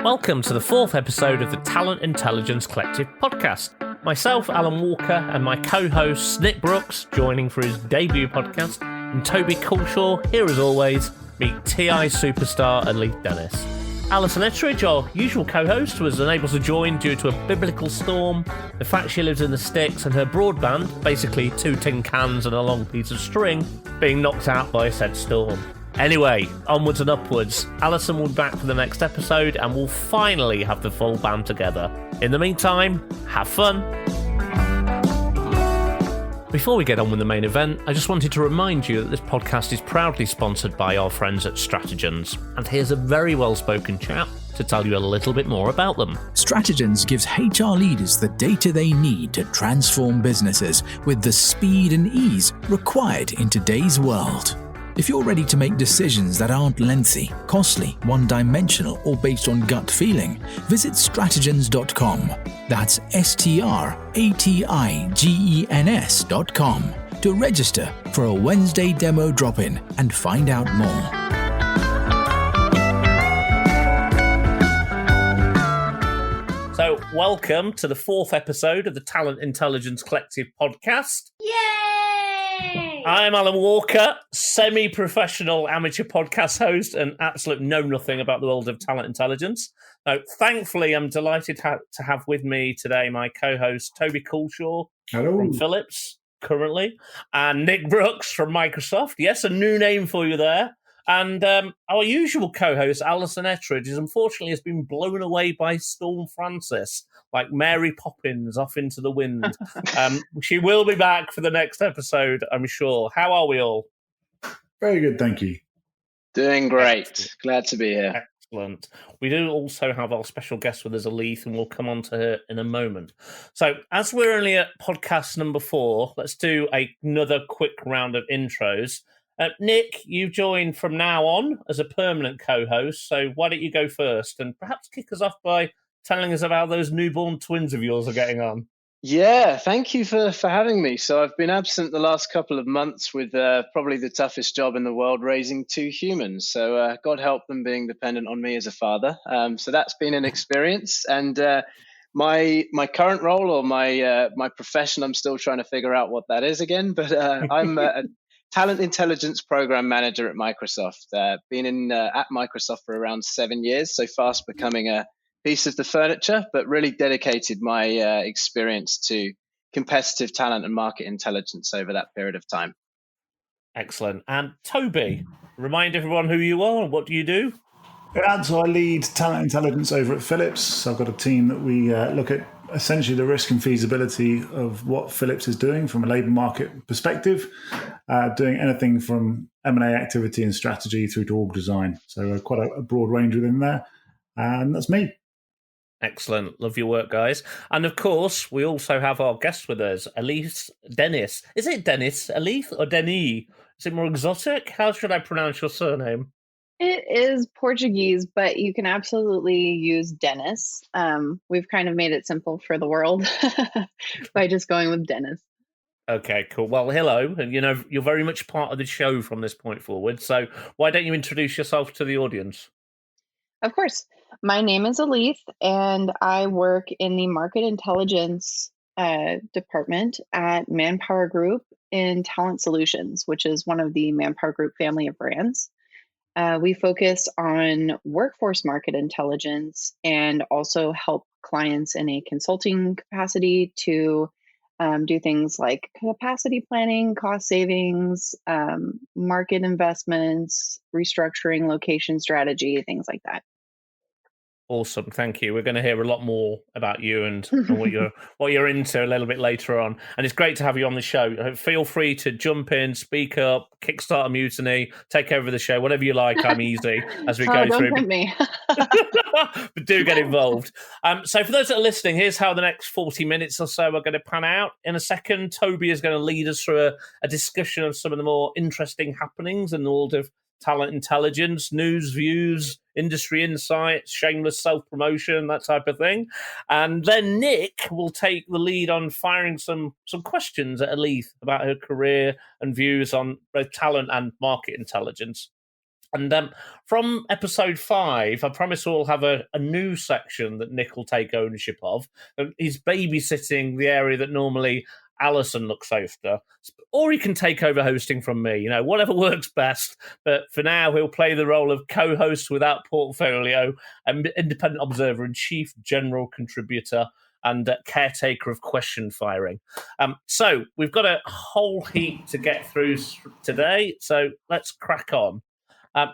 Welcome to the fourth episode of the Talent Intelligence Collective podcast. Myself, Alan Walker, and my co-host Nick Brooks, joining for his debut podcast, and Toby Culshaw, here as always, meet TI superstar Alethe Denis. Alison Ettridge, our usual co-host, was unable to join due to a biblical storm, the fact she lives in the sticks, and her broadband, basically 2 tin cans and a long piece of string, being knocked out by said storm. Anyway, onwards and upwards. Alison will be back for the next episode and we'll finally have the full band together. In the meantime, have fun. Before we get on with the main event, I just wanted to remind you that this podcast is proudly sponsored by our friends at Stratagens. And here's a very well-spoken chap to tell you a little bit more about them. Stratagens gives HR leaders the data they need to transform businesses with the speed and ease required in today's world. If you're ready to make decisions that aren't lengthy, costly, one-dimensional, or based on gut feeling, visit stratagens.com. That's STRATIGENS.com to register for a Wednesday demo drop-in and find out more. So, welcome to the fourth episode of the Talent Intelligence Collective podcast. Yay! I'm Alan Walker, semi-professional amateur podcast host and absolutely know nothing about the world of talent intelligence. Now, thankfully, I'm delighted to have with me today my co-host, Toby Culshaw from Philips, currently, and Nick Brooks from Microsoft. Yes, a new name for you there. And our usual co-host, Alison Ettridge, unfortunately has been blown away by Storm Francis, like Mary Poppins off into the wind. She will be back for the next episode, I'm sure. How are we all? Very good, thank you. Doing great. Glad to be here. Excellent. We do also have our special guest with us, Alethe, and we'll come on to her in a moment. So, as we're only at podcast number 4, let's do another quick round of intros. Nick, you've joined from now on as a permanent co-host, so why don't you go first and perhaps kick us off by telling us about those newborn twins of yours are getting on. Yeah, thank you for having me. So I've been absent the last couple of months with probably the toughest job in the world, raising 2 humans. So God help them being dependent on me as a father. So that's been an experience. And my current role or my profession, I'm still trying to figure out what that is again. But I'm a Talent Intelligence Program Manager at Microsoft. Been at Microsoft for around 7 years, so fast becoming a piece of the furniture, but really dedicated my experience to competitive talent and market intelligence over that period of time. Excellent. And Toby, remind everyone who you are and what do you do? Yeah, so I lead talent intelligence over at Philips. I've got a team that we look at essentially the risk and feasibility of what Philips is doing from a labour market perspective, doing anything from M&A activity and strategy through to org design. So quite a broad range within there. And that's me. Excellent. Love your work, guys. And of course, we also have our guest with us, Alethe Denis. Is it Denis, Alethe, or Denis? Is it more exotic? How should I pronounce your surname? It is Portuguese, but you can absolutely use Denis. We've kind of made it simple for the world by just going with Denis. Okay, cool. Well, hello. And you're very much part of the show from this point forward. So why don't you introduce yourself to the audience? Of course. My name is Alethe, and I work in the market intelligence department at ManpowerGroup in Talent Solutions, which is one of the ManpowerGroup family of brands. We focus on workforce market intelligence and also help clients in a consulting capacity to do things like capacity planning, cost savings, market investments, restructuring, location strategy, things like that. Awesome, thank you. We're going to hear a lot more about you and what you're into a little bit later on. And it's great to have you on the show. Feel free to jump in, speak up, kickstart a mutiny, take over the show, whatever you like. I'm easy as we go through. Don't me. But do get involved. So for those that are listening, here's how the next 40 minutes or so are going to pan out. In a second, Toby is going to lead us through a discussion of some of the more interesting happenings in the world of talent intelligence, news, views, industry insights, shameless self-promotion, that type of thing. And then Nick will take the lead on firing some questions at Alethe about her career and views on both talent and market intelligence. And from episode 5, I promise we'll have a new section that Nick will take ownership of. He's babysitting the area that normally Alison looks after, or he can take over hosting from me, whatever works best. But for now, he'll play the role of co-host without portfolio, and independent observer and chief general contributor, and caretaker of question firing. So we've got a whole heap to get through today, so let's crack on.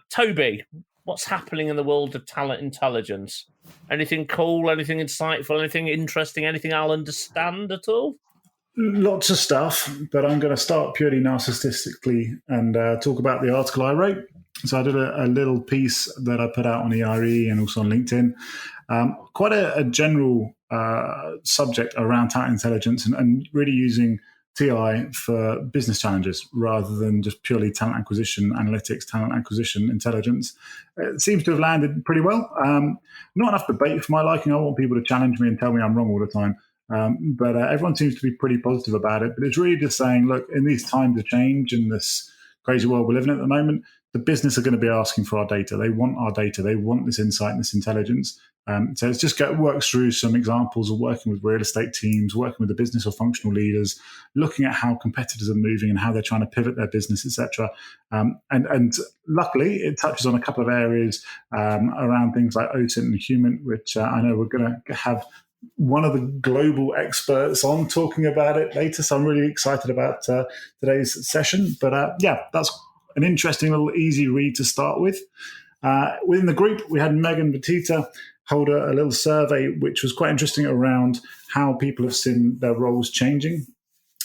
Toby, what's happening in the world of talent intelligence? Anything cool, anything insightful, anything interesting, anything I'll understand at all? Lots of stuff, but I'm going to start purely narcissistically and talk about the article I wrote. So I did a little piece that I put out on ERE and also on LinkedIn. Quite a general subject around talent intelligence and really using TI for business challenges rather than just purely talent acquisition analytics, talent acquisition intelligence. It seems to have landed pretty well. Not enough debate for my liking. I want people to challenge me and tell me I'm wrong all the time. But everyone seems to be pretty positive about it. But it's really just saying, look, in these times of change, in this crazy world we're living in at the moment, the business are going to be asking for our data. They want our data. They want this insight and this intelligence. So it's just works through some examples of working with real estate teams, working with the business or functional leaders, looking at how competitors are moving and how they're trying to pivot their business, etc. And luckily, it touches on a couple of areas around things like OTIN and human, which I know we're going to have one of the global experts on talking about it later. So I'm really excited about today's session. But that's an interesting little easy read to start with. Within the group, we had Megan Batita hold a little survey, which was quite interesting around how people have seen their roles changing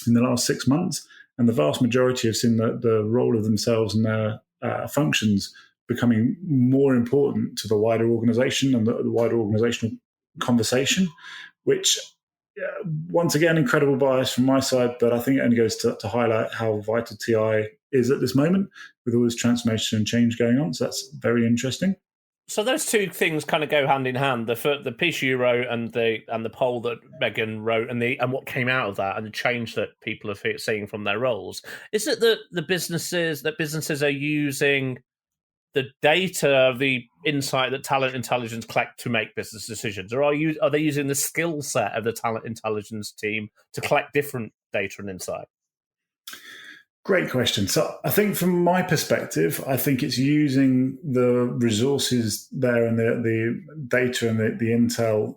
in the last 6 months. And the vast majority have seen the role of themselves and their functions becoming more important to the wider organization and the wider organizational conversation, which once again, incredible bias from my side, but I think it only goes to highlight how vital TI is at this moment with all this transformation and change going on. So that's very interesting. So those two things kind of go hand in hand. The piece you wrote and the poll that Megan wrote and what came out of that and the change that people are seeing from their roles. Is it that the businesses are using the data, the insight that talent intelligence collect to make business decisions, or are they using the skill set of the talent intelligence team to collect different data and insight? Great question. So I think from my perspective, I think it's using the resources there and the data and the intel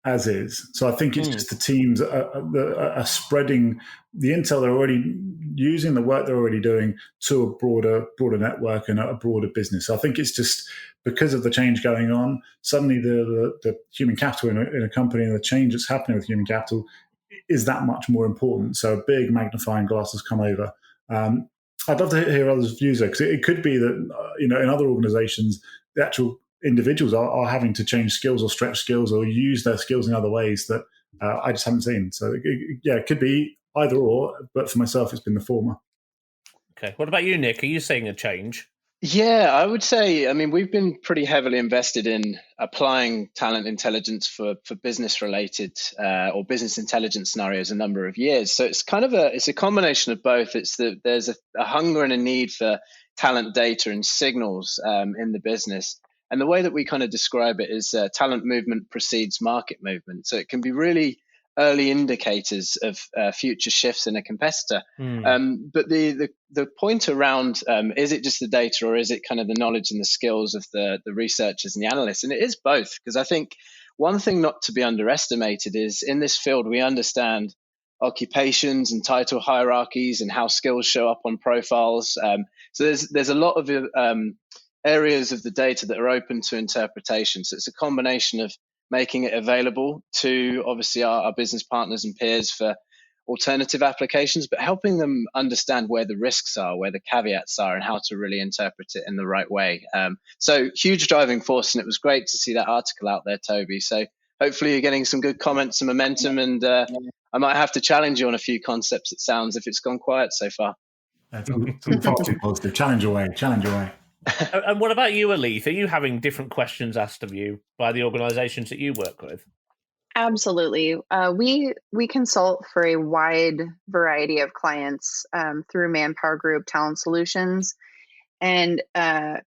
as is. So I think it's just the teams are spreading the intel they're already using, the work they're already doing to a broader network and a broader business. So I think it's just because of the change going on, suddenly the human capital in a company and the change that's happening with human capital is that much more important. So a big magnifying glass has come over. I'd love to hear others' views there, because it could be that in other organizations, the actual individuals are having to change skills or stretch skills or use their skills in other ways that I just haven't seen. So it could be either or, but for myself, it's been the former. Okay. What about you, Nick? Are you seeing a change? Yeah, I would say, we've been pretty heavily invested in applying talent intelligence for business related or business intelligence scenarios a number of years. So it's kind of it's a combination of both. It's that there's a hunger and a need for talent data and signals in the business. And the way that we kind of describe it is talent movement precedes market movement. So it can be really early indicators of future shifts in a competitor. But the point around, is it just the data or is it kind of the knowledge and the skills of the researchers and the analysts? And it is both, because I think one thing not to be underestimated is in this field, we understand occupations and title hierarchies and how skills show up on profiles. So there's a lot of areas of the data that are open to interpretation. So it's a combination of making it available to obviously our business partners and peers for alternative applications, but helping them understand where the risks are, where the caveats are, and how to really interpret it in the right way. So huge driving force, and it was great to see that article out there, Toby. So hopefully you're getting some good comments and momentum, and I might have to challenge you on a few concepts, it sounds, if it's gone quiet so far. It's all far too positive. Challenge away. And what about you, Alethe? Are you having different questions asked of you by the organizations that you work with? Absolutely. We consult for a wide variety of clients through ManpowerGroup Talent Solutions. And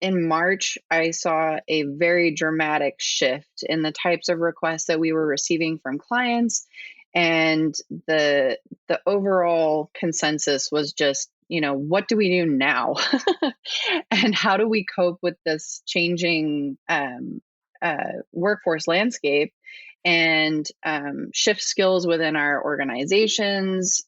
in March, I saw a very dramatic shift in the types of requests that we were receiving from clients. And the overall consensus was just, what do we do now? And how do we cope with this changing workforce landscape and shift skills within our organizations,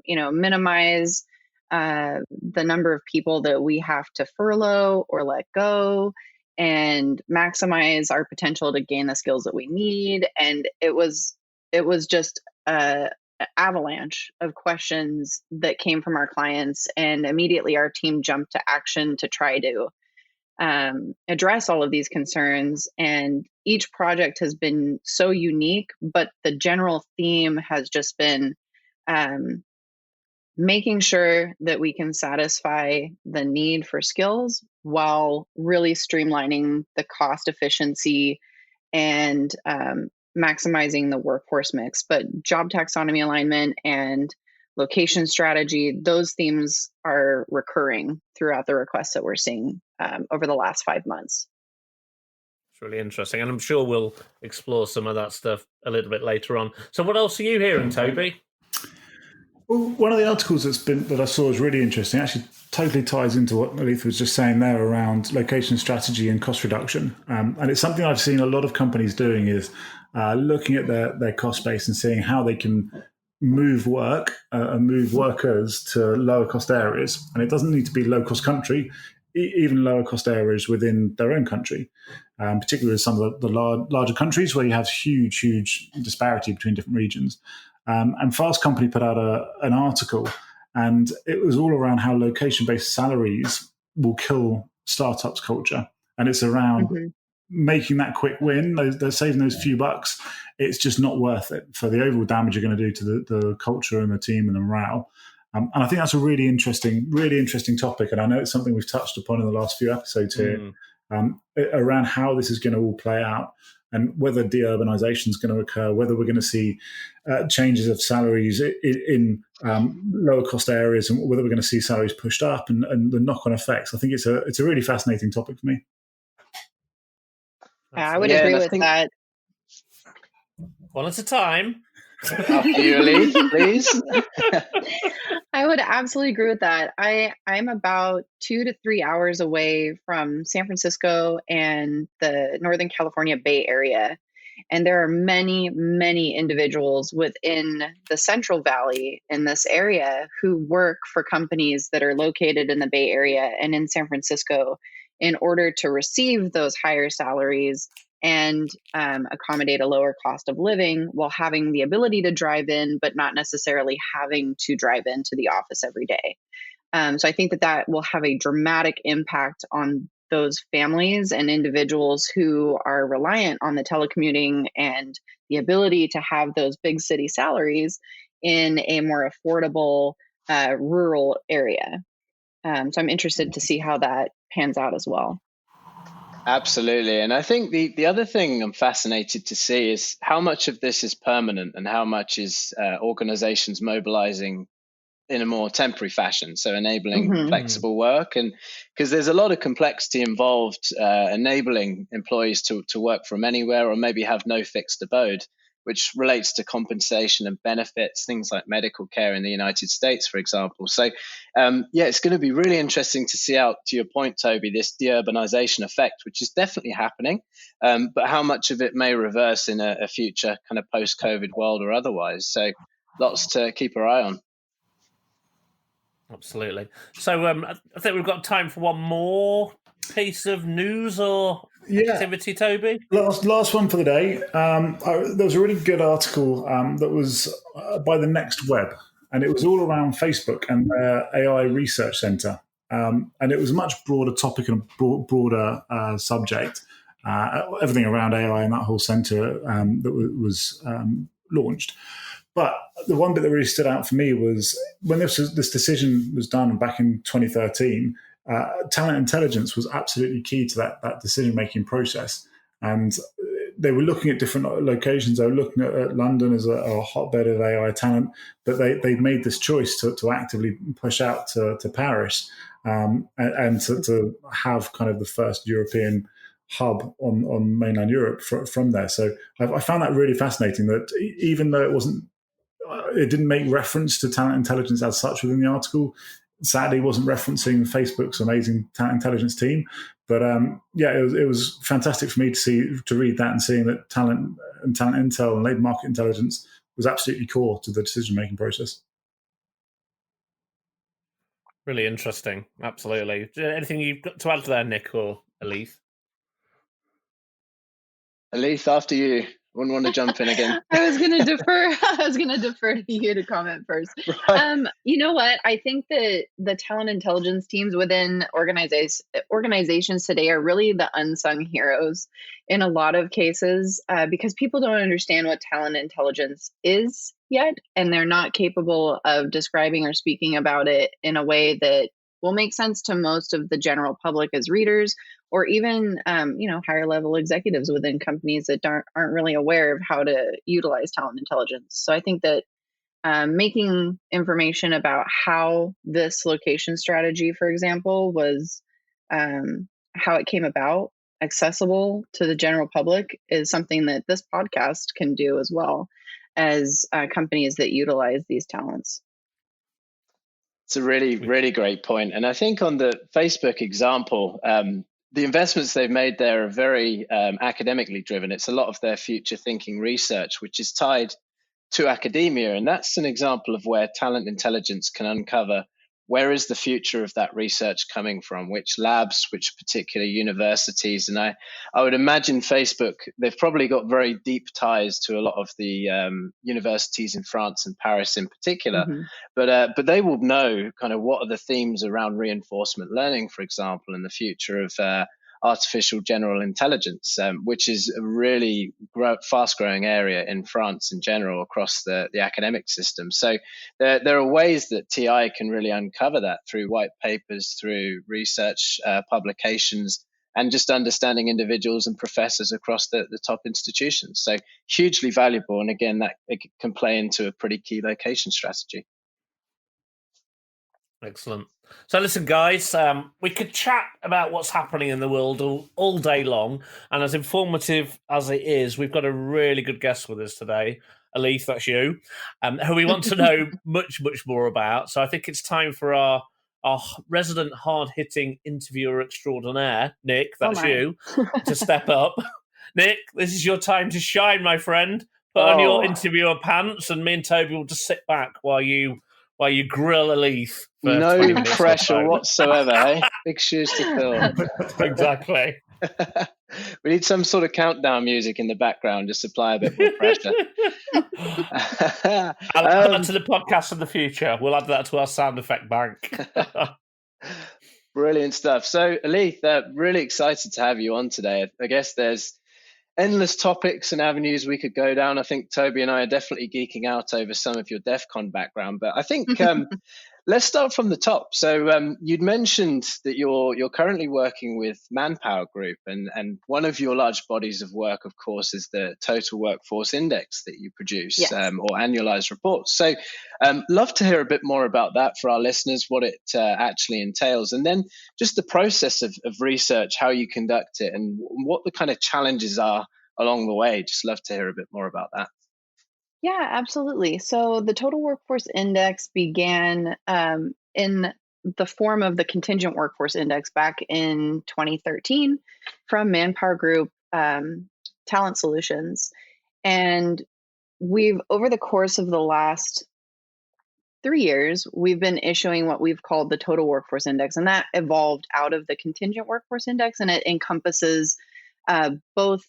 minimize the number of people that we have to furlough or let go, and maximize our potential to gain the skills that we need. And it was just a avalanche of questions that came from our clients, and immediately our team jumped to action to try to address all of these concerns. And each project has been so unique, but the general theme has just been making sure that we can satisfy the need for skills while really streamlining the cost efficiency and maximizing the workforce mix. But job taxonomy alignment and location strategy, those themes are recurring throughout the requests that we're seeing over the last 5 months. It's really interesting. And I'm sure we'll explore some of that stuff a little bit later on. So what else are you hearing, Toby? Well, one of the articles that I saw was really interesting. Actually, totally ties into what Alethe was just saying there around location strategy and cost reduction. And it's something I've seen a lot of companies doing is looking at their cost base and seeing how they can move work and move workers to lower cost areas. And it doesn't need to be low cost country, even lower cost areas within their own country, particularly with some of the larger countries where you have huge disparity between different regions. And Fast Company put out an article, and it was all around how location-based salaries will kill startups culture. And it's around making that quick win. They're saving those few bucks. It's just not worth it for the overall damage you're going to do to the culture and the team and the morale. And I think that's a really interesting topic. And I know it's something we've touched upon in the last few episodes here around how this is going to all play out. And whether deurbanization is going to occur, whether we're going to see changes of salaries in lower cost areas, and whether we're going to see salaries pushed up, and the knock-on effects. I think it's a really fascinating topic for me. I would agree with that. One at a time. After you, Alethe, please. I would absolutely agree with that. I'm about 2 to 3 hours away from San Francisco and the Northern California Bay Area. And there are many, many individuals within the Central Valley in this area who work for companies that are located in the Bay Area and in San Francisco in order to receive those higher salaries and accommodate a lower cost of living while having the ability to drive in, but not necessarily having to drive into the office every day. So I think that will have a dramatic impact on those families and individuals who are reliant on the telecommuting and the ability to have those big city salaries in a more affordable rural area. So I'm interested to see how that pans out as well. Absolutely. And I think the other thing I'm fascinated to see is how much of this is permanent and how much is organizations mobilizing in a more temporary fashion, so enabling flexible work. And because there's a lot of complexity involved enabling employees to work from anywhere or maybe have no fixed abode, which relates to compensation and benefits, things like medical care in the United States, for example. So, it's going to be really interesting to see out, to your point, Toby, this deurbanization effect, which is definitely happening, but how much of it may reverse in a future kind of post-COVID world or otherwise. So lots to keep our eye on. Absolutely. So I think we've got time for one more piece of news or activity, Toby. Last one for the day. There was a really good article that was by the Next Web, and it was all around Facebook and their AI research center. And it was a much broader topic and a broader subject, everything around AI and that whole center that was launched. But the one bit that really stood out for me was when this decision was done back in 2013, talent intelligence was absolutely key to that decision-making process. And they were looking at different locations. They were looking at London as a hotbed of AI talent, but they made this choice to actively push out to Paris, and to have kind of the first European hub on mainland Europe from there. So I found that really fascinating, that even though it didn't make reference to talent intelligence as such within the article. Sadly, wasn't referencing Facebook's amazing talent intelligence team, but it was fantastic for me to read that and seeing that talent intel and labour market intelligence was absolutely core to the decision making process. Really interesting, absolutely. Anything you've got to add to there, Nick or Alethe? Alethe, after you. Wouldn't want to jump in again. I was going to defer to you to comment first. Right. You know what? I think that the talent intelligence teams within organizations today are really the unsung heroes in a lot of cases, because people don't understand what talent intelligence is yet, and they're not capable of describing or speaking about it in a way that will make sense to most of the general public as readers, or even higher level executives within companies that aren't really aware of how to utilize talent intelligence. So I think that making information about how this location strategy, for example, was how it came about accessible to the general public is something that this podcast can do, as well as companies that utilize these talents. It's a really, really great point. And I think on the Facebook example, the investments they've made there are very academically driven. It's a lot of their future thinking research, which is tied to academia. And that's an example of where talent intelligence can uncover where is the future of that research coming from, which labs, which particular universities. And I would imagine Facebook, they've probably got very deep ties to a lot of the universities in France and Paris in particular. Mm-hmm. But they will know kind of what are the themes around reinforcement learning, for example, and the future of artificial general intelligence, which is a really fast-growing area in France in general across the academic system. So there are ways that TI can really uncover that through white papers, through research publications, and just understanding individuals and professors across the top institutions. So hugely valuable. And again, that it can play into a pretty key location strategy. Excellent. So listen, guys, we could chat about what's happening in the world all day long, and as informative as it is, we've got a really good guest with us today. Alethe, that's you, who we want to know much, much more about. So I think it's time for our resident hard-hitting interviewer extraordinaire, Nick, that's you, to step up. Nick, this is your time to shine, my friend. Put on your interviewer pants, and me and Toby will just sit back while you grill Alethe. No pressure whatsoever, hey? Big shoes to fill. Exactly. We need some sort of countdown music in the background, just apply a bit more pressure. I'll add that to the podcast in the future. We'll add that to our sound effect bank. Brilliant stuff. So, Alethe, really excited to have you on today. I guess there's endless topics and avenues we could go down. I think Toby and I are definitely geeking out over some of your DEF CON background, but I think let's start from the top. So you'd mentioned that you're currently working with ManpowerGroup, and one of your large bodies of work, of course, is the Total Workforce Index that you produce, yes, or annualized reports. So love to hear a bit more about that for our listeners, what it actually entails, and then just the process of research, how you conduct it, and what the kind of challenges are along the way. Just love to hear a bit more about that. Yeah, absolutely. So the Total Workforce Index began in the form of the Contingent Workforce Index back in 2013 from ManpowerGroup Talent Solutions. And we've, over the course of the last 3 years, we've been issuing what we've called the Total Workforce Index. And that evolved out of the Contingent Workforce Index, and it encompasses both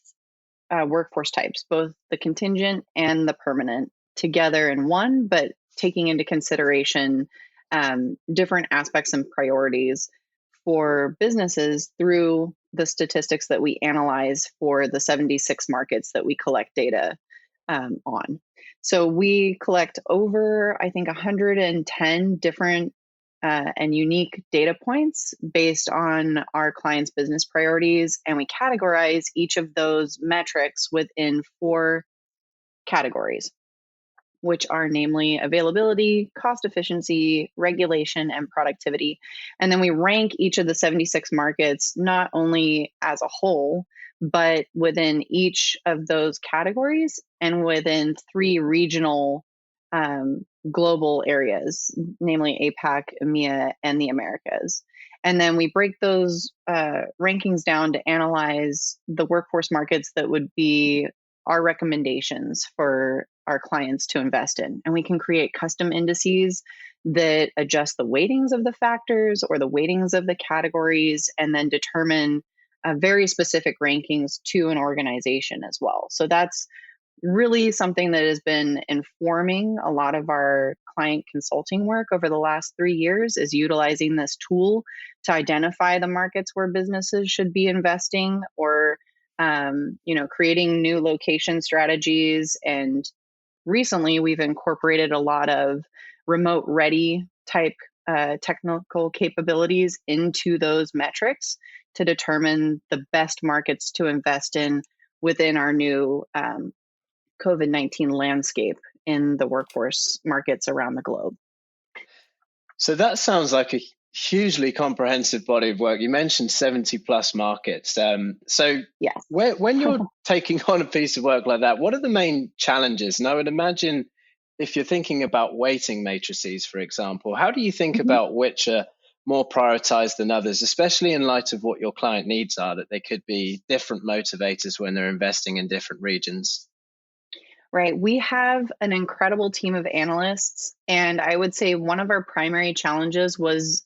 workforce types, both the contingent and the permanent, together in one, but taking into consideration different aspects and priorities for businesses through the statistics that we analyze for the 76 markets that we collect data on. So we collect over, I think, 110 different and unique data points based on our clients' business priorities. And we categorize each of those metrics within 4 categories, which are namely availability, cost efficiency, regulation, and productivity. And then we rank each of the 76 markets, not only as a whole, but within each of those categories and within 3 regional global areas, namely APAC, EMEA, and the Americas. And then we break those rankings down to analyze the workforce markets that would be our recommendations for our clients to invest in. And we can create custom indices that adjust the weightings of the factors or the weightings of the categories, and then determine very specific rankings to an organization as well. So that's really something that has been informing a lot of our client consulting work over the last 3 years, is utilizing this tool to identify the markets where businesses should be investing, or creating new location strategies. And recently we've incorporated a lot of remote ready type technical capabilities into those metrics to determine the best markets to invest in within our new COVID-19 landscape in the workforce markets around the globe. So that sounds like a hugely comprehensive body of work. You mentioned 70 plus markets. So yes. When you're taking on a piece of work like that, what are the main challenges? And I would imagine if you're thinking about weighting matrices, for example, how do you think about which are more prioritized than others, especially in light of what your client needs are, that they could be different motivators when they're investing in different regions? Right. We have an incredible team of analysts. And I would say one of our primary challenges was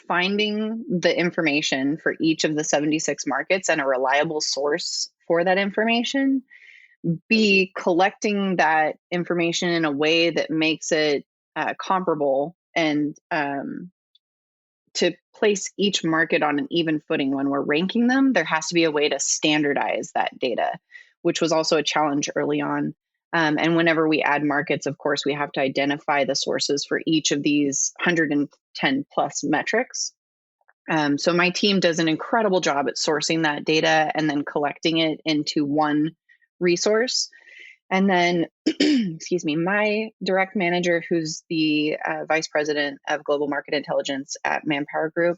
finding the information for each of the 76 markets and a reliable source for that information. B, collecting that information in a way that makes it comparable and to place each market on an even footing when we're ranking them. There has to be a way to standardize that data, which was also a challenge early on. And whenever we add markets, of course, we have to identify the sources for each of these 110 plus metrics. So my team does an incredible job at sourcing that data and then collecting it into one resource. And then, my direct manager, who's the vice president of global market intelligence at ManpowerGroup,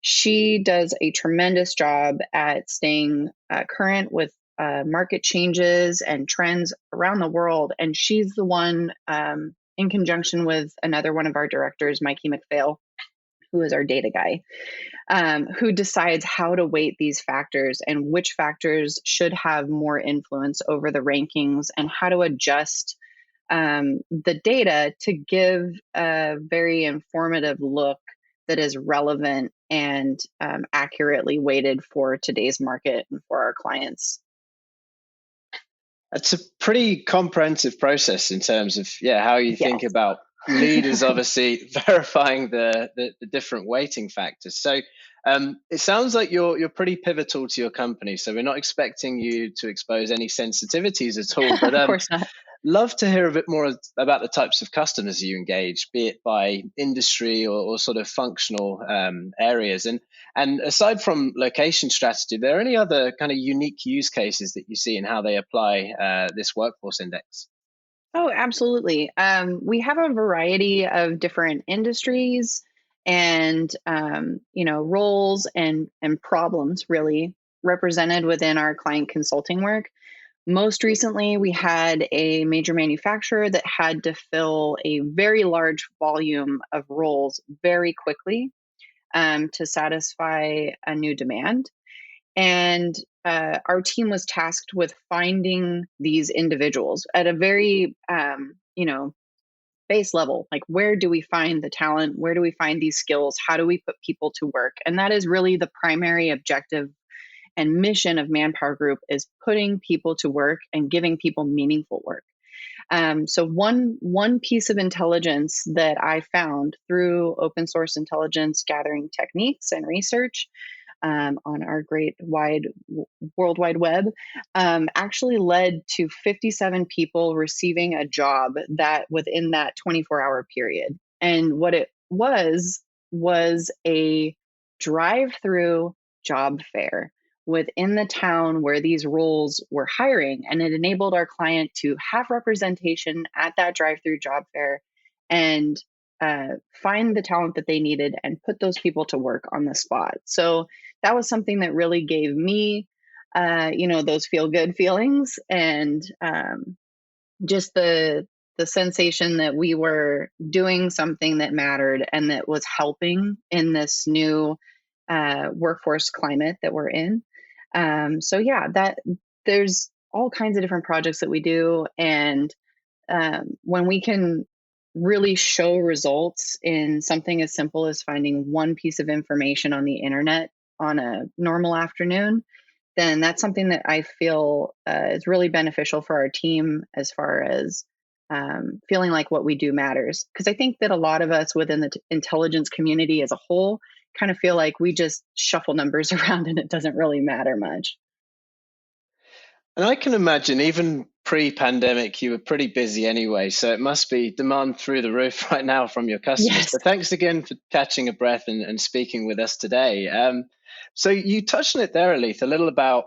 she does a tremendous job at staying current with market changes and trends around the world. And she's the one, in conjunction with another one of our directors, Mikey McPhail, who is our data guy, who decides how to weight these factors and which factors should have more influence over the rankings, and how to adjust the data to give a very informative look that is relevant and accurately weighted for today's market and for our clients. It's a pretty comprehensive process in terms of how you think about leaders obviously verifying the different weighting factors. So it sounds like you're pretty pivotal to your company. So we're not expecting you to expose any sensitivities at all. But of course not. Love to hear a bit more about the types of customers you engage, be it by industry or sort of functional areas. And aside from location strategy, are there any other kind of unique use cases that you see in how they apply this workforce index? Oh, absolutely. We have a variety of different industries and, roles and problems really represented within our client consulting work. Most recently, we had a major manufacturer that had to fill a very large volume of roles very quickly to satisfy a new demand. And our team was tasked with finding these individuals at a very, base level. Like, where do we find the talent? Where do we find these skills? How do we put people to work? And that is really the primary objective and mission of ManpowerGroup, is putting people to work and giving people meaningful work. So one piece of intelligence that I found through open source intelligence gathering techniques and research on our great World Wide Web actually led to 57 people receiving a job that within that 24-hour period. And what it was a drive-through job fair within the town where these roles were hiring. And it enabled our client to have representation at that drive-through job fair and find the talent that they needed and put those people to work on the spot. So that was something that really gave me, those feel-good feelings, and just the sensation that we were doing something that mattered and that was helping in this new workforce climate that we're in. That there's all kinds of different projects that we do, and when we can really show results in something as simple as finding one piece of information on the internet on a normal afternoon, then that's something that I feel is really beneficial for our team as far as feeling like what we do matters. Because I think that a lot of us within the intelligence community as a whole kind of feel like we just shuffle numbers around and it doesn't really matter much. And I can imagine even pre-pandemic, you were pretty busy anyway, so it must be demand through the roof right now from your customers. Yes. But thanks again for catching a breath and speaking with us today. So you touched on it there, Alethe, a little about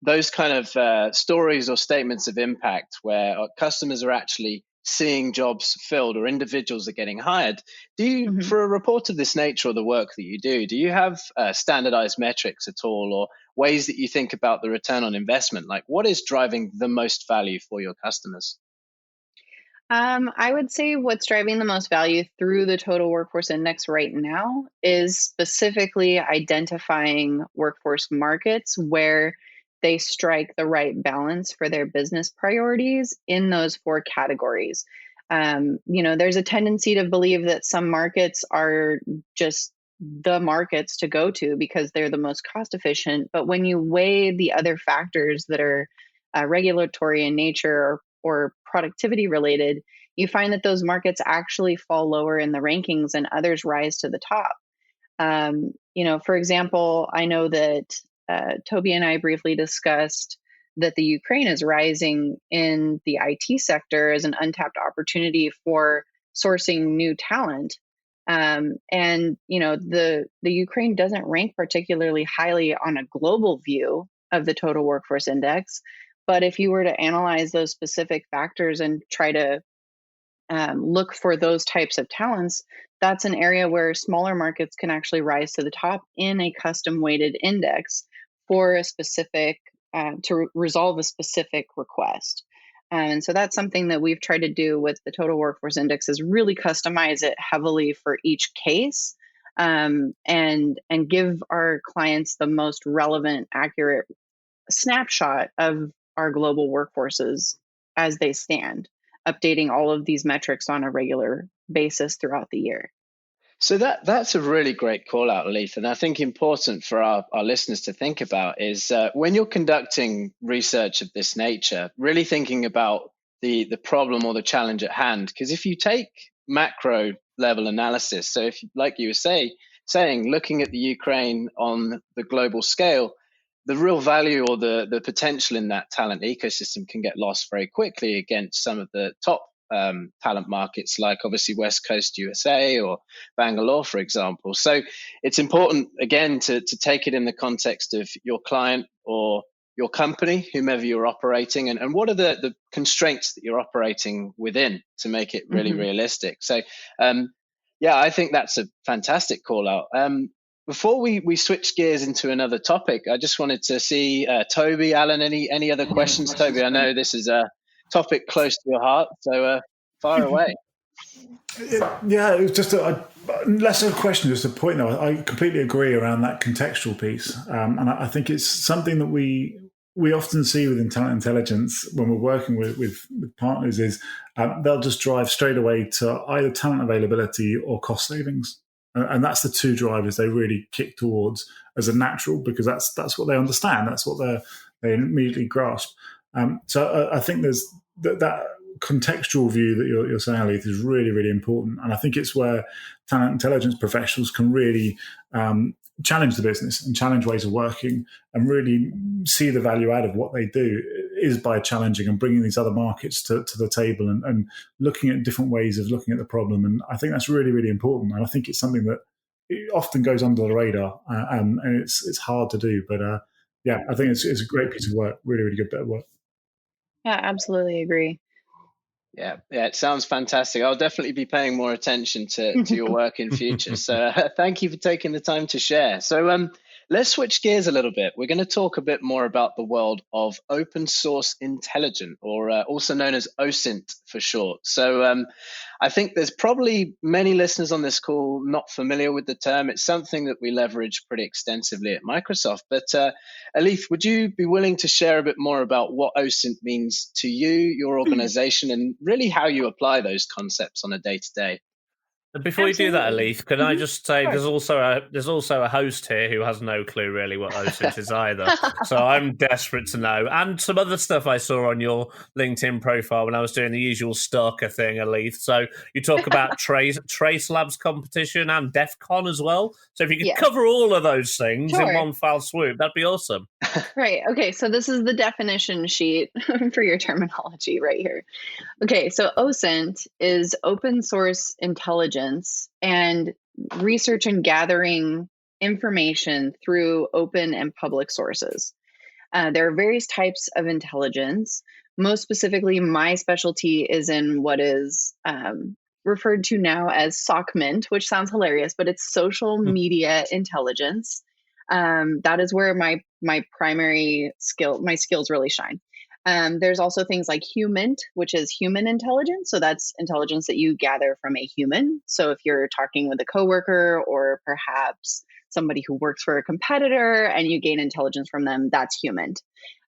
those kind of stories or statements of impact where our customers are actually seeing jobs filled or individuals are getting hired. Do you, for a report of this nature or the work that you do you have standardized metrics at all, or ways that you think about the return on investment? Like, what is driving the most value for your customers? I would say what's driving the most value through the Total Workforce Index right now is specifically identifying workforce markets where they strike the right balance for their business priorities in those 4 categories. There's a tendency to believe that some markets are just the markets to go to because they're the most cost efficient. But when you weigh the other factors that are regulatory in nature or productivity related, you find that those markets actually fall lower in the rankings and others rise to the top. For example, I know that Toby and I briefly discussed that the Ukraine is rising in the IT sector as an untapped opportunity for sourcing new talent. The Ukraine doesn't rank particularly highly on a global view of the Total Workforce Index. But if you were to analyze those specific factors and try to look for those types of talents, that's an area where smaller markets can actually rise to the top in a custom weighted index for a specific, to resolve a specific request. And so that's something that we've tried to do with the Total Workforce Index, is really customize it heavily for each case, and give our clients the most relevant, accurate snapshot of our global workforces as they stand, updating all of these metrics on a regular basis throughout the year. So that's a really great call out, Alethe. And I think important for our listeners to think about is when you're conducting research of this nature, really thinking about the problem or the challenge at hand. Because if you take macro level analysis, so if, like you were saying, looking at the Ukraine on the global scale, the real value or the potential in that talent ecosystem can get lost very quickly against some of the top talent markets, like obviously West Coast USA or Bangalore, for example. So it's important, again, to take it in the context of your client or your company, whomever you're operating, and what are the constraints that you're operating within to make it really realistic. So, I think that's a fantastic call out. Before we switch gears into another topic, I just wanted to see Toby, Alan, any other questions? Toby, I know this is a topic close to your heart, so fire away. It was just less of a question, just a point, though. I completely agree around that contextual piece, and I think it's something that we often see within talent intelligence when we're working with partners is they'll just drive straight away to either talent availability or cost savings. And that's the 2 drivers they really kick towards as a natural, because that's what they understand. That's what they immediately grasp. So I think there's that contextual view that you're saying, Alethe, is really, really important. And I think it's where talent intelligence professionals can really challenge the business and challenge ways of working and really see the value out of what they do is by challenging and bringing these other markets to the table and looking at different ways of looking at the problem. And I think that's really, really important. And I think it's something that it often goes under the radar, and it's hard to do. But I think it's a great piece of work, really, really good bit of work. Yeah, absolutely agree. Yeah, it sounds fantastic. I'll definitely be paying more attention to your work in future. So thank you for taking the time to share. So let's switch gears a little bit. We're going to talk a bit more about the world of open source intelligence, or also known as OSINT for short. So I think there's probably many listeners on this call not familiar with the term. It's something that we leverage pretty extensively at Microsoft. But Alethe, would you be willing to share a bit more about what OSINT means to you, your organization, and really how you apply those concepts on a day-to-day? Before you do that, Alethe, can I just say Sure. there's also a host here who has no clue really what OSINT is either. So I'm desperate to know. And some other stuff I saw on your LinkedIn profile when I was doing the usual stalker thing, Alethe. So you talk about Trace Labs competition and DEF CON as well. So if you could cover all of those things in one foul swoop, that'd be awesome. Right. Okay. So this is the definition sheet for your terminology right here. Okay. So OSINT is open source intelligence and research and gathering information through open and public sources. There are various types of intelligence. Most specifically, my specialty is in what is referred to now as SOCMINT, which sounds hilarious, but it's social media intelligence. That is where my primary skills really shine. There's also things like HUMINT, which is human intelligence. So that's intelligence that you gather from a human. So if you're talking with a coworker or perhaps somebody who works for a competitor and you gain intelligence from them, that's HUMINT.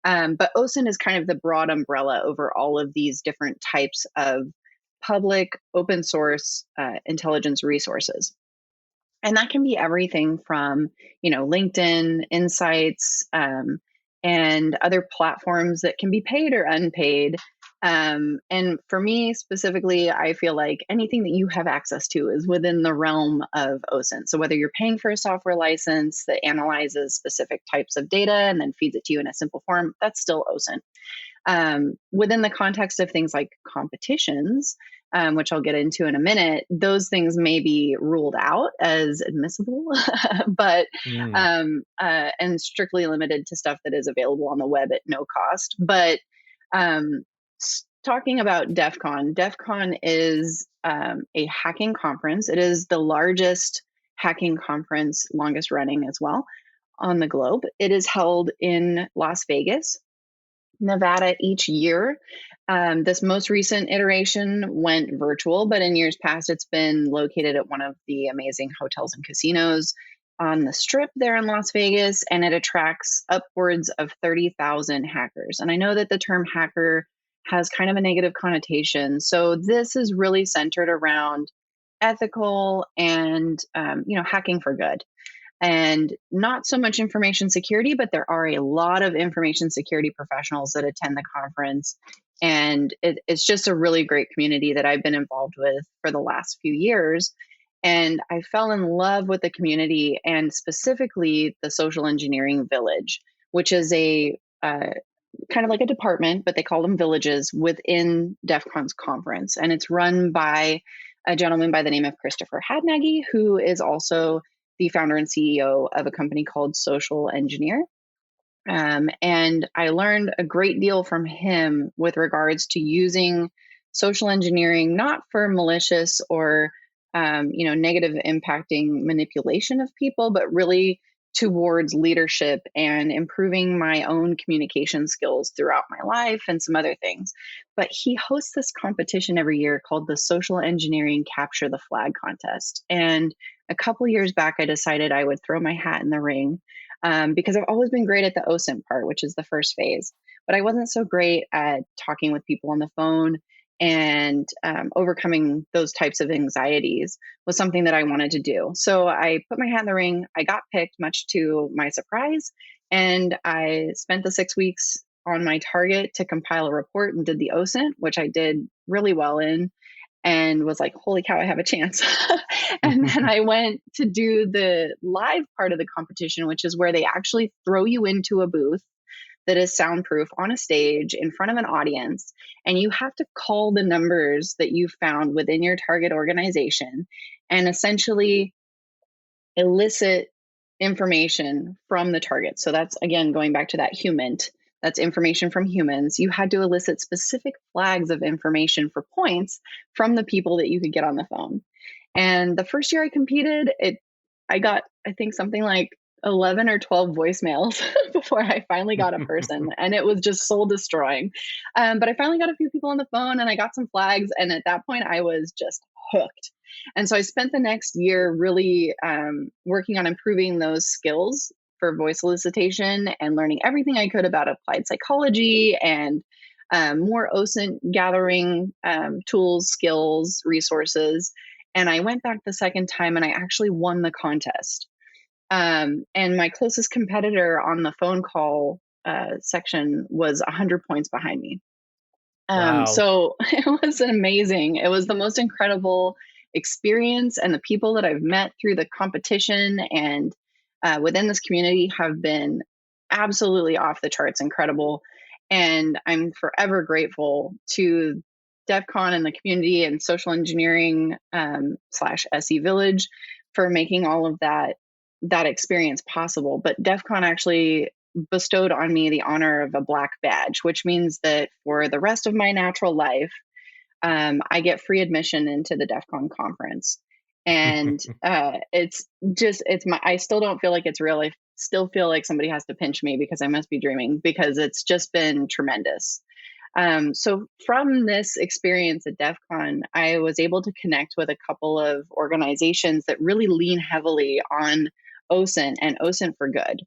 But OSINT is kind of the broad umbrella over all of these different types of public open source intelligence resources. And that can be everything from, LinkedIn, Insights, and other platforms that can be paid or unpaid. And for me specifically, I feel like anything that you have access to is within the realm of OSINT. So whether you're paying for a software license that analyzes specific types of data and then feeds it to you in a simple form, that's still OSINT. Within the context of things like competitions, which I'll get into in a minute, those things may be ruled out as admissible, but and strictly limited to stuff that is available on the web at no cost. But talking about DEF CON is a hacking conference. It is the largest hacking conference, longest running as well, on the globe. It is held in Las Vegas, Nevada each year. This most recent iteration went virtual, but in years past, it's been located at one of the amazing hotels and casinos on the Strip there in Las Vegas, and it attracts upwards of 30,000 hackers. And I know that the term hacker has kind of a negative connotation. So this is really centered around ethical and, hacking for good. And not so much information security, but there are a lot of information security professionals that attend the conference. And it's just a really great community that I've been involved with for the last few years. And I fell in love with the community and specifically the social engineering village, which is a kind of like a department, but they call them villages within DEF CON's conference. And it's run by a gentleman by the name of Christopher Hadnagy, who is also the founder and CEO of a company called Social Engineer. And I learned a great deal from him with regards to using social engineering, not for malicious or, negative impacting manipulation of people, but really towards leadership and improving my own communication skills throughout my life and some other things. But he hosts this competition every year called the Social Engineering Capture the Flag Contest. And a couple years back, I decided I would throw my hat in the ring because I've always been great at the OSINT part, which is the first phase. But I wasn't so great at talking with people on the phone, and overcoming those types of anxieties was something that I wanted to do. So I put my hat in the ring. I got picked, much to my surprise, and I spent the 6 weeks on my target to compile a report and did the OSINT, which I did really well in, and was like, holy cow, I have a chance. And then I went to do the live part of the competition, which is where they actually throw you into a booth that is soundproof on a stage in front of an audience, and you have to call the numbers that you found within your target organization and essentially elicit information from the target. So that's, again, going back to that human. That's information from humans. You had to elicit specific flags of information for points from the people that you could get on the phone. And the first year I competed, I got, I think, something like 11 or 12 voicemails before I finally got a person. And it was just soul destroying. But I finally got a few people on the phone and I got some flags. And at that point, I was just hooked. And so I spent the next year really working on improving those skills for voice solicitation and learning everything I could about applied psychology and more OSINT gathering tools, skills, resources. And I went back the second time and I actually won the contest. And my closest competitor on the phone call section was 100 points behind me. Wow. So it was amazing. It was the most incredible experience, and the people that I've met through the competition and within this community have been absolutely off the charts incredible. And I'm forever grateful to DEF CON and the community and social engineering / SE Village for making all of that experience possible. But DEF CON actually bestowed on me the honor of a black badge, which means that for the rest of my natural life, I get free admission into the DEF CON conference. And I still don't feel like it's real. I still feel like somebody has to pinch me because I must be dreaming, because it's just been tremendous. So from this experience at DEF CON, I was able to connect with a couple of organizations that really lean heavily on OSINT and OSINT for good.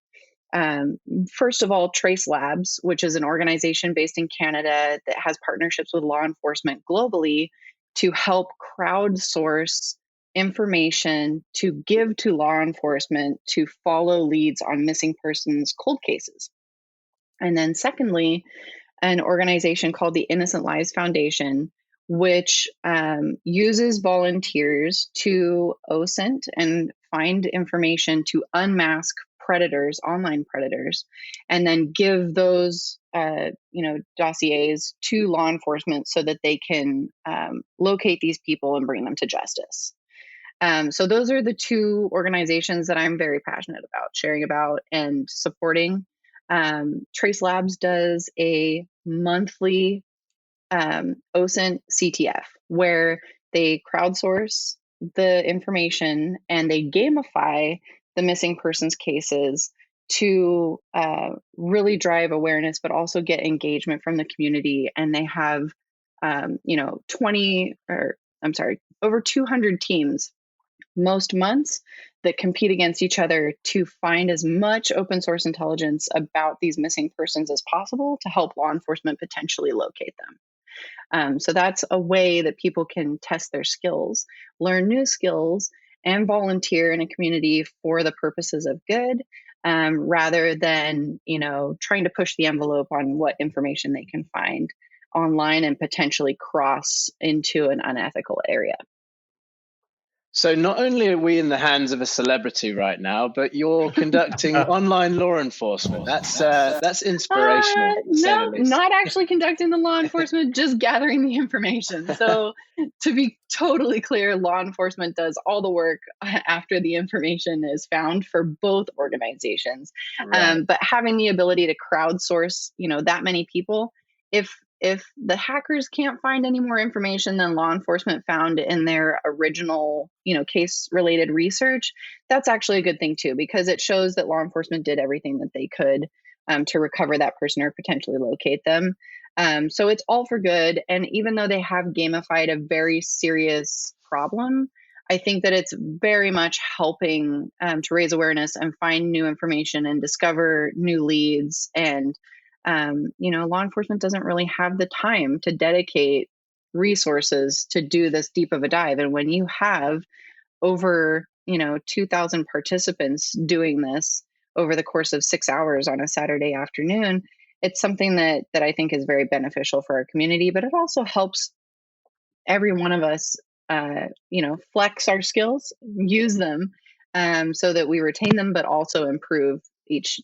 First of all, Trace Labs, which is an organization based in Canada that has partnerships with law enforcement globally to help crowdsource information to give to law enforcement to follow leads on missing persons cold cases. And then secondly, an organization called the Innocent Lives Foundation, which uses volunteers to OSINT and find information to unmask predators, online predators, and then give those dossiers to law enforcement so that they can locate these people and bring them to justice. So those are the two organizations that I'm very passionate about sharing about and supporting. Trace Labs does a monthly OSINT CTF where they crowdsource the information and they gamify the missing persons cases to really drive awareness, but also get engagement from the community. And they have, over 200 teams most months that compete against each other to find as much open source intelligence about these missing persons as possible to help law enforcement potentially locate them. So that's a way that people can test their skills, learn new skills, and volunteer in a community for the purposes of good, rather than, trying to push the envelope on what information they can find online and potentially cross into an unethical area. So not only are we in the hands of a celebrity right now, but you're conducting online law enforcement. That's inspirational. No, not actually conducting the law enforcement, just gathering the information. So to be totally clear, law enforcement does all the work after the information is found for both organizations. Right. But having the ability to crowdsource, that many people, if the hackers can't find any more information than law enforcement found in their original, case-related research, that's actually a good thing too, because it shows that law enforcement did everything that they could to recover that person or potentially locate them. So it's all for good. And even though they have gamified a very serious problem, I think that it's very much helping to raise awareness and find new information and discover new leads. And law enforcement doesn't really have the time to dedicate resources to do this deep of a dive. And when you have over, 2,000 participants doing this over the course of 6 hours on a Saturday afternoon, it's something that I think is very beneficial for our community, but it also helps every one of us, flex our skills, use them so that we retain them, but also improve each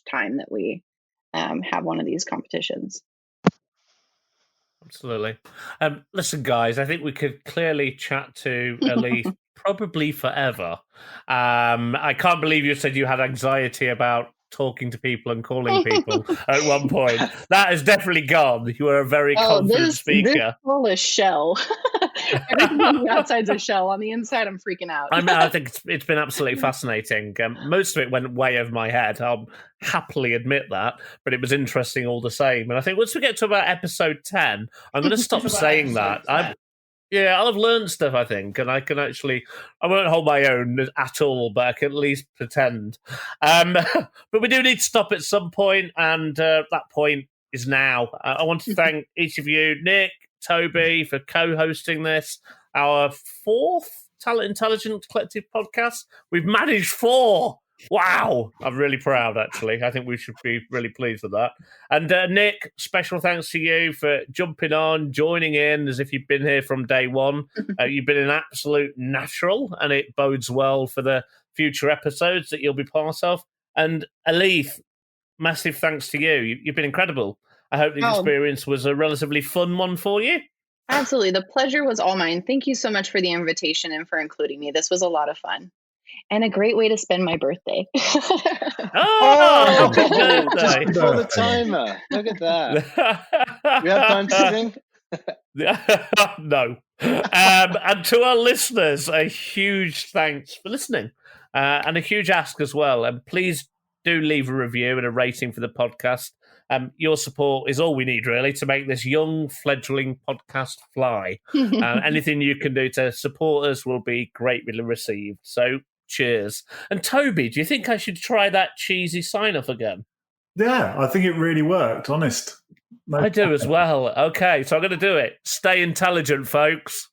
time that we have one of these competitions. Absolutely. Listen, guys, I think we could clearly chat to Alethe probably forever. I can't believe you said you had anxiety about talking to people and calling people at one point. That is definitely gone. You are a very confident speaker. This whole is shell. Everything on the outside's a shell. On the inside, I'm freaking out. I think it's been absolutely fascinating. Most of it went way over my head. I'll happily admit that, but it was interesting all the same. And I think once we get to about episode 10, I'm going to stop saying that. I'll have learned stuff, I think, and I won't hold my own at all, but I can at least pretend. But we do need to stop at some point, and that point is now. I want to thank each of you, Nick, Toby, for co-hosting this, our 4th Talent Intelligence Collective podcast. We've managed 4. Wow. I'm really proud, actually. I think we should be really pleased with that. And Nick, special thanks to you for jumping on, joining in as if you've been here from day one. You've been an absolute natural, and it bodes well for the future episodes that you'll be part of. And Alethe, massive thanks to you. You've been incredible. I hope the experience was a relatively fun one for you. Absolutely. The pleasure was all mine. Thank you so much for the invitation and for including me. This was a lot of fun. And a great way to spend my birthday. Happy birthday. Just before the timer. Look at that. We have time to sing? No. And to our listeners, a huge thanks for listening. And a huge ask as well. And please do leave a review and a rating for the podcast. Your support is all we need, really, to make this young, fledgling podcast fly. Anything you can do to support us will be greatly received. So, cheers. And Toby, do you think I should try that cheesy sign-off again? Yeah, I think it really worked, honest. I do as well. Okay, so I'm going to do it. Stay intelligent, folks.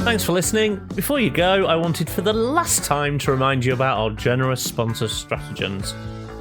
Thanks for listening. Before you go, I wanted for the last time to remind you about our generous sponsor, Stratagens.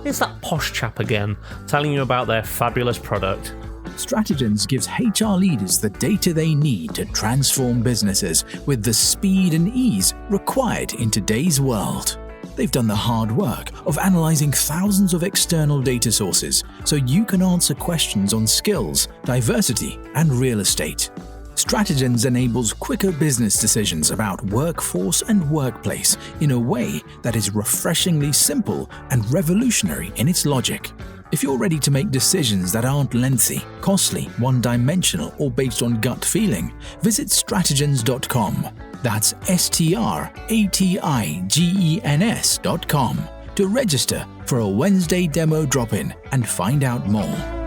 It's that posh chap again, telling you about their fabulous product. Stratagens gives HR leaders the data they need to transform businesses with the speed and ease required in today's world. They've done the hard work of analyzing thousands of external data sources so you can answer questions on skills, diversity, and real estate. Stratagens enables quicker business decisions about workforce and workplace in a way that is refreshingly simple and revolutionary in its logic. If you're ready to make decisions that aren't lengthy, costly, one-dimensional, or based on gut feeling, visit stratagens.com. That's stratagens.com to register for a Wednesday demo drop-in and find out more.